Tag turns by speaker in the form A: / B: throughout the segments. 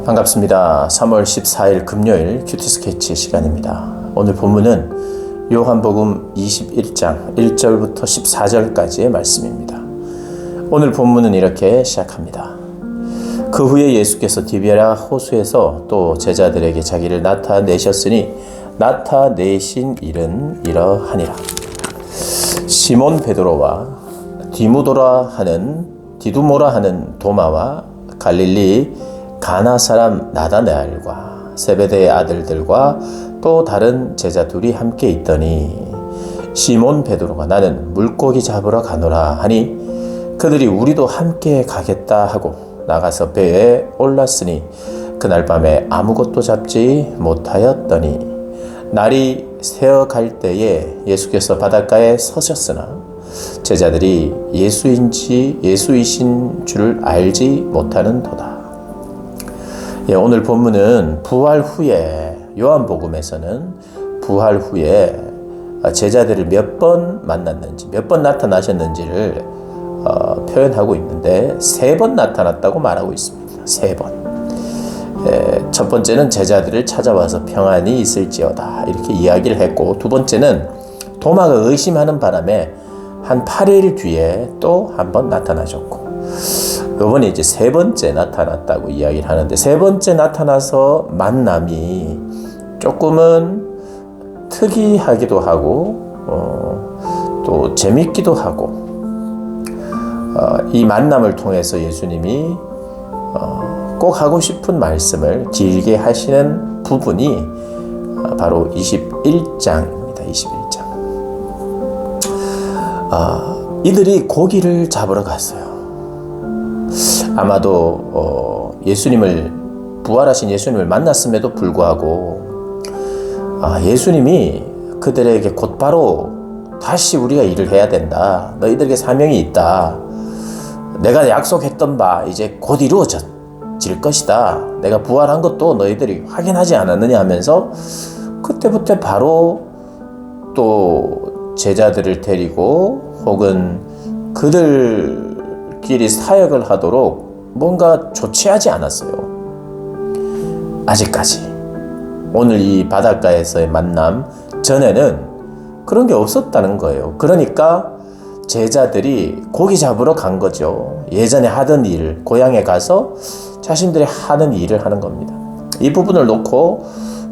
A: 반갑습니다. 3월 14일 금요일 큐티 스케치 시간입니다. 오늘 본문은 요한복음 21장 1절부터 14절까지의 말씀입니다. 오늘 본문은 이렇게 시작합니다. 그 후에 예수께서 디베랴 호수에서 또 제자들에게 자기를 나타내셨으니 나타내신 일은 이러하니라. 시몬 베드로와 디두모라 하는 도마와 갈릴리 가나 사람 나다나엘과 세베대의 아들들과 또 다른 제자 둘이 함께 있더니 시몬 베드로가 나는 물고기 잡으러 가노라 하니 그들이 우리도 함께 가겠다 하고 나가서 배에 올랐으니 그날 밤에 아무것도 잡지 못하였더니 날이 새어갈 때에 예수께서 바닷가에 서셨으나 제자들이 예수이신 줄을 알지 못하는도다. 오늘 본문은 부활 후에 요한복음에서는 부활 후에 제자들을 몇 번 만났는지 몇 번 나타나셨는지를 표현하고 있는데 3번 나타났다고 말하고 있습니다. 3번. 첫 번째는 제자들을 찾아와서 평안히 있을지어다 이렇게 이야기를 했고, 두 번째는 도마가 의심하는 바람에 한 8일 뒤에 또 한 번 나타나셨고, 이번에 이제 3번째 나타났다고 이야기를 하는데, 3번째 나타나서 만남이 조금은 특이하기도 하고 또 재밌기도 하고, 이 만남을 통해서 예수님이 꼭 하고 싶은 말씀을 길게 하시는 부분이 바로 21장입니다. 21장. 이들이 고기를 잡으러 갔어요. 아마도 부활하신 예수님을 만났음에도 불구하고 예수님이 그들에게 곧바로 다시 우리가 일을 해야 된다. 너희들에게 사명이 있다. 내가 약속했던 바 이제 곧 이루어질 것이다. 내가 부활한 것도 너희들이 확인하지 않았느냐 하면서 그때부터 바로 또 제자들을 데리고 혹은 그들끼리 사역을 하도록 뭔가 조치하지 않았어요. 아직까지. 오늘 이 바닷가에서의 만남 전에는 그런 게 없었다는 거예요. 그러니까 제자들이 고기 잡으러 간 거죠. 예전에 하던 일, 고향에 가서 자신들이 하는 일을 하는 겁니다. 이 부분을 놓고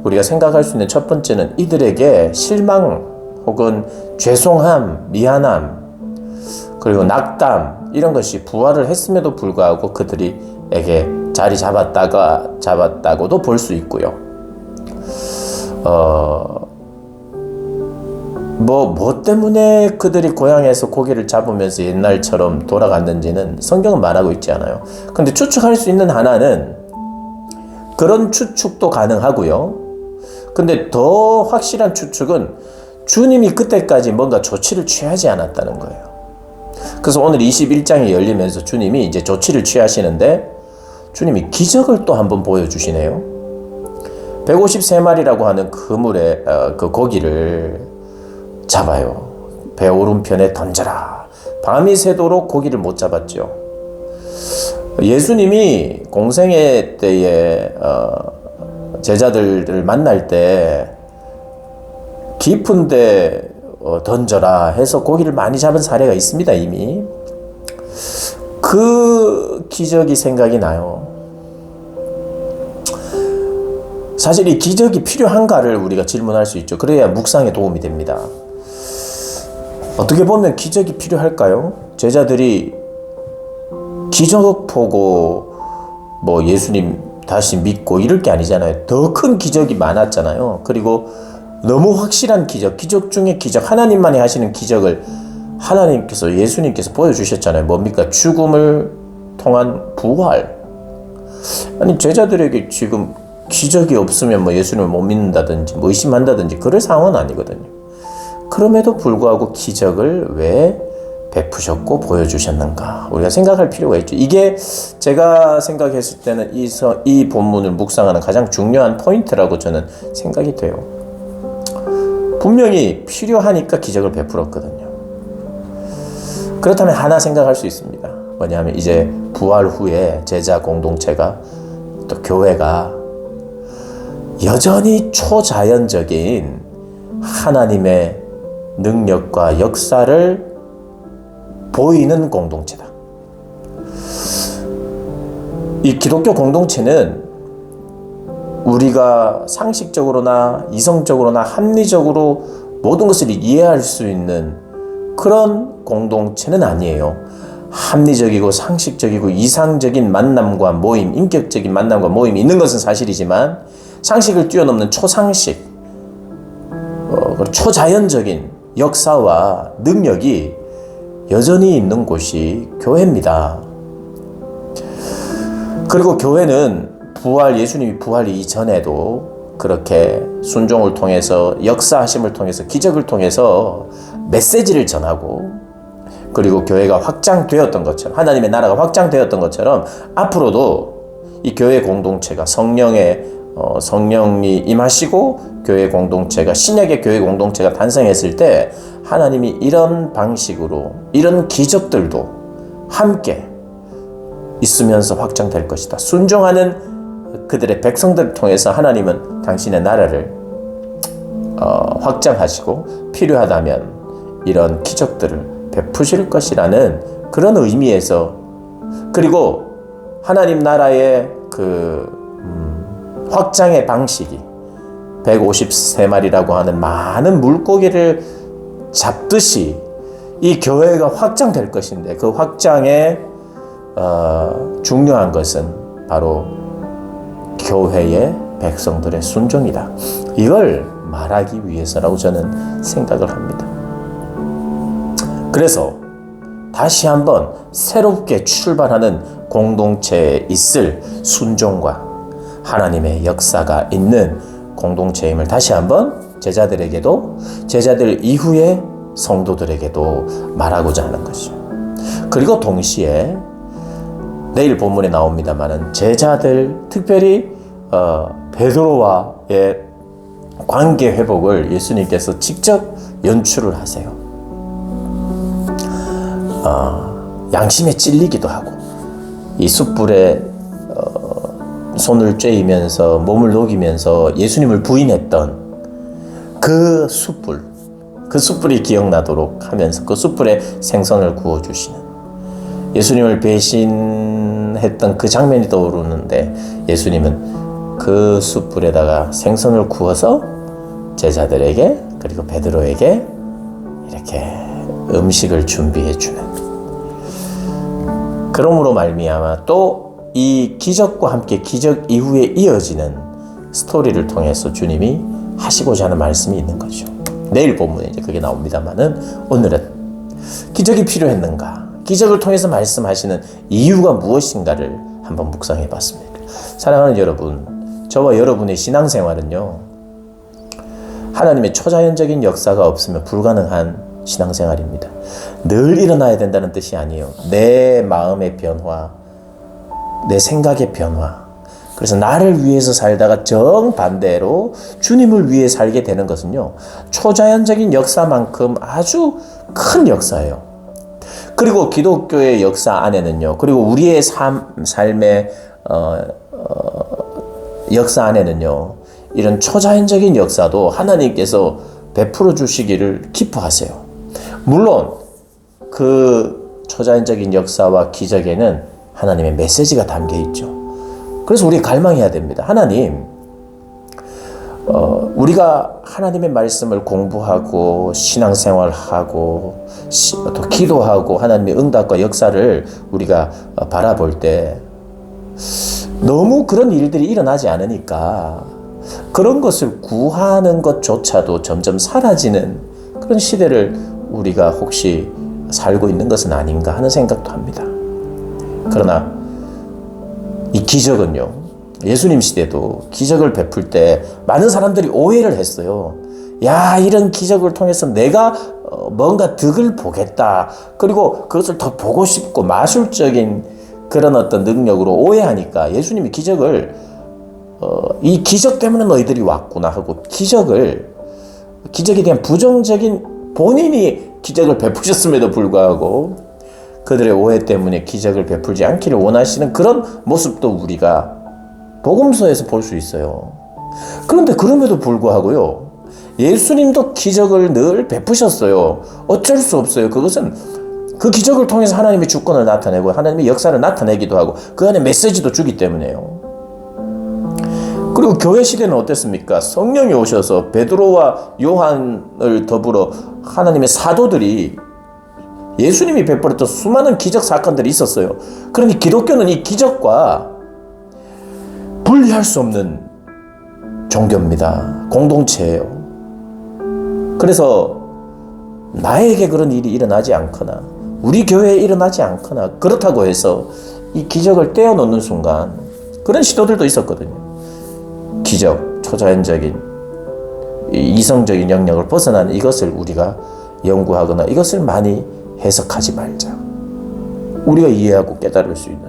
A: 우리가 생각할 수 있는 첫 번째는 이들에게 실망 혹은 죄송함, 미안함, 그리고 낙담 이런 것이 부활을 했음에도 불구하고 그들에게 자리 잡았다고도 볼 수 있고요. 뭐 때문에 그들이 고향에서 고기를 잡으면서 옛날처럼 돌아갔는지는 성경은 말하고 있지 않아요. 근데 추측할 수 있는 하나는 그런 추측도 가능하고요. 근데 더 확실한 추측은 주님이 그때까지 뭔가 조치를 취하지 않았다는 거예요. 그래서 오늘 21장이 열리면서 주님이 이제 조치를 취하시는데 주님이 기적을 또 한번 보여주시네요. 153마리라고 하는 그물에 그 고기를 잡아요. 배 오른편에 던져라. 밤이 새도록 고기를 못 잡았죠. 예수님이 공생애 때에 제자들을 만날 때 깊은 데 던져라 해서 고기를 많이 잡은 사례가 있습니다. 이미. 그 기적이 생각이 나요. 사실 이 기적이 필요한가를 우리가 질문할 수 있죠. 그래야 묵상에 도움이 됩니다. 어떻게 보면 기적이 필요할까요? 제자들이 기적 보고 예수님 다시 믿고 이럴 게 아니잖아요. 더 큰 기적이 많았잖아요. 그리고 너무 확실한 기적 중에 기적, 하나님만이 하시는 기적을 예수님께서 보여주셨잖아요. 뭡니까? 죽음을 통한 부활. 아니, 제자들에게 지금 기적이 없으면 예수님을 못 믿는다든지 의심한다든지 그럴 상황은 아니거든요. 그럼에도 불구하고 기적을 왜 베푸셨고 보여주셨는가? 우리가 생각할 필요가 있죠. 이게 제가 생각했을 때는 이 본문을 묵상하는 가장 중요한 포인트라고 저는 생각이 돼요. 분명히 필요하니까 기적을 베풀었거든요. 그렇다면 하나 생각할 수 있습니다. 뭐냐면 이제 부활 후에 제자 공동체가 또 교회가 여전히 초자연적인 하나님의 능력과 역사를 보이는 공동체다. 이 기독교 공동체는 우리가 상식적으로나 이성적으로나 합리적으로 모든 것을 이해할 수 있는 그런 공동체는 아니에요. 합리적이고 상식적이고 이상적인 만남과 모임, 인격적인 만남과 모임이 있는 것은 사실이지만 상식을 뛰어넘는 초상식, 초자연적인 역사와 능력이 여전히 있는 곳이 교회입니다. 그리고 교회는 예수님이 부활 이전에도 그렇게 순종을 통해서 역사하심을 통해서 기적을 통해서 메시지를 전하고 그리고 교회가 확장되었던 것처럼 하나님의 나라가 확장되었던 것처럼 앞으로도 이 교회 공동체가 성령이 임하시고 교회 공동체가 신약의 교회 공동체가 탄생했을 때 하나님이 이런 방식으로 이런 기적들도 함께 있으면서 확장될 것이다. 순종하는 그들의 백성들을 통해서 하나님은 당신의 나라를 확장하시고 필요하다면 이런 기적들을 베푸실 것이라는 그런 의미에서 그리고 하나님 나라의 확장의 방식이 153마리라고 하는 많은 물고기를 잡듯이 이 교회가 확장될 것인데 그 확장의 중요한 것은 바로 교회의 백성들의 순종이다. 이걸 말하기 위해서라고 저는 생각을 합니다. 그래서 다시 한번 새롭게 출발하는 공동체에 있을 순종과 하나님의 역사가 있는 공동체임을 다시 한번 제자들에게도 제자들 이후의 성도들에게도 말하고자 하는 것이죠. 그리고 동시에 내일 본문에 나옵니다만은 제자들 특별히 베드로와의 관계 회복을 예수님께서 직접 연출을 하세요. 양심에 찔리기도 하고 이 숯불에 손을 쬐이면서 몸을 녹이면서 예수님을 부인했던 그 숯불이 기억나도록 하면서 그 숯불에 생선을 구워주시는 예수님을 배신했던 그 장면이 떠오르는데 예수님은 그 숯불에다가 생선을 구워서 제자들에게 그리고 베드로에게 이렇게 음식을 준비해 주는 그러므로 말미암아 또 이 기적과 함께 기적 이후에 이어지는 스토리를 통해서 주님이 하시고자 하는 말씀이 있는 거죠. 내일 본문에 이제 그게 나옵니다만은 오늘은 기적이 필요했는가? 기적을 통해서 말씀하시는 이유가 무엇인가를 한번 묵상해 봤습니다. 사랑하는 여러분, 저와 여러분의 신앙생활은요, 하나님의 초자연적인 역사가 없으면 불가능한 신앙생활입니다. 늘 일어나야 된다는 뜻이 아니에요. 내 마음의 변화, 내 생각의 변화. 그래서 나를 위해서 살다가 정반대로 주님을 위해 살게 되는 것은요, 초자연적인 역사만큼 아주 큰 역사예요. 그리고 기독교의 역사 안에는요, 그리고 우리의 삶의 역사 안에는요, 이런 초자연적인 역사도 하나님께서 베풀어 주시기를 기뻐하세요. 물론 그 초자연적인 역사와 기적에는 하나님의 메시지가 담겨 있죠. 그래서 우리 갈망해야 됩니다. 하나님, 우리가 하나님의 말씀을 공부하고 신앙생활하고 또 기도하고 하나님의 응답과 역사를 우리가 바라볼 때 너무 그런 일들이 일어나지 않으니까 그런 것을 구하는 것조차도 점점 사라지는 그런 시대를 우리가 혹시 살고 있는 것은 아닌가 하는 생각도 합니다. 그러나 이 기적은요, 예수님 시대도 기적을 베풀 때 많은 사람들이 오해를 했어요. 야, 이런 기적을 통해서 내가 뭔가 득을 보겠다. 그리고 그것을 더 보고 싶고 마술적인 그런 어떤 능력으로 오해하니까 예수님이 기적을 이 기적 때문에 너희들이 왔구나 하고 기적에 대한 부정적인 본인이 기적을 베푸셨음에도 불구하고 그들의 오해 때문에 기적을 베풀지 않기를 원하시는 그런 모습도 우리가 복음서에서 볼 수 있어요. 그런데 그럼에도 불구하고요, 예수님도 기적을 늘 베푸셨어요. 어쩔 수 없어요. 그것은 그 기적을 통해서 하나님의 주권을 나타내고 하나님의 역사를 나타내기도 하고 그 안에 메시지도 주기 때문에요. 그리고 교회 시대는 어땠습니까? 성령이 오셔서 베드로와 요한을 더불어 하나님의 사도들이 예수님이 베풀었던 수많은 기적 사건들이 있었어요. 그러니 기독교는 이 기적과 분리할 수 없는 종교입니다. 공동체예요. 그래서 나에게 그런 일이 일어나지 않거나 우리 교회에 일어나지 않거나 그렇다고 해서 이 기적을 떼어놓는 순간 그런 시도들도 있었거든요. 기적, 초자연적인 이성적인 영역을 벗어난 이것을 우리가 연구하거나 이것을 많이 해석하지 말자. 우리가 이해하고 깨달을 수 있는,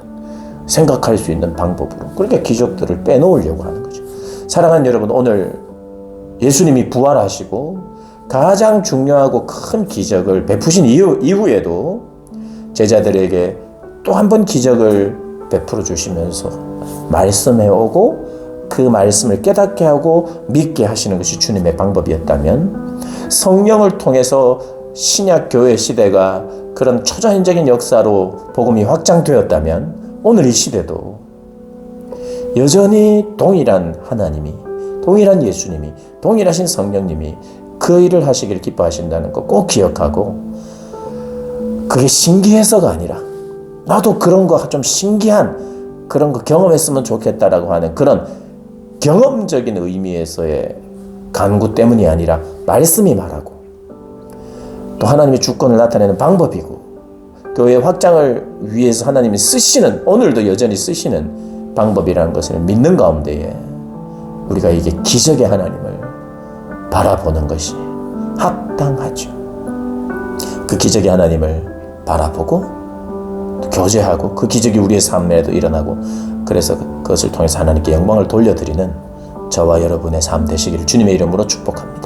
A: 생각할 수 있는 방법으로. 그러니까 기적들을 빼놓으려고 하는 거죠. 사랑하는 여러분, 오늘 예수님이 부활하시고 가장 중요하고 큰 기적을 베푸신 이후에도 제자들에게 또 한 번 기적을 베풀어 주시면서 말씀해 오고 그 말씀을 깨닫게 하고 믿게 하시는 것이 주님의 방법이었다면, 성령을 통해서 신약 교회 시대가 그런 초자연적인 역사로 복음이 확장되었다면 오늘 이 시대도 여전히 동일한 하나님이, 동일한 예수님이, 동일하신 성령님이 그 일을 하시길 기뻐하신다는 거 꼭 기억하고, 그게 신기해서가 아니라 나도 그런 거 좀 신기한 그런 거 경험했으면 좋겠다라고 하는 그런 경험적인 의미에서의 간구 때문이 아니라 말씀이 말하고 또 하나님의 주권을 나타내는 방법이고 교회 확장을 위해서 하나님이 쓰시는, 오늘도 여전히 쓰시는 방법이라는 것을 믿는 가운데에 우리가 이게 기적의 하나님을 바라보는 것이 합당하죠. 그 기적의 하나님을 바라보고 또 교제하고 그 기적이 우리의 삶에도 일어나고, 그래서 그것을 통해서 하나님께 영광을 돌려드리는 저와 여러분의 삶 되시기를 주님의 이름으로 축복합니다.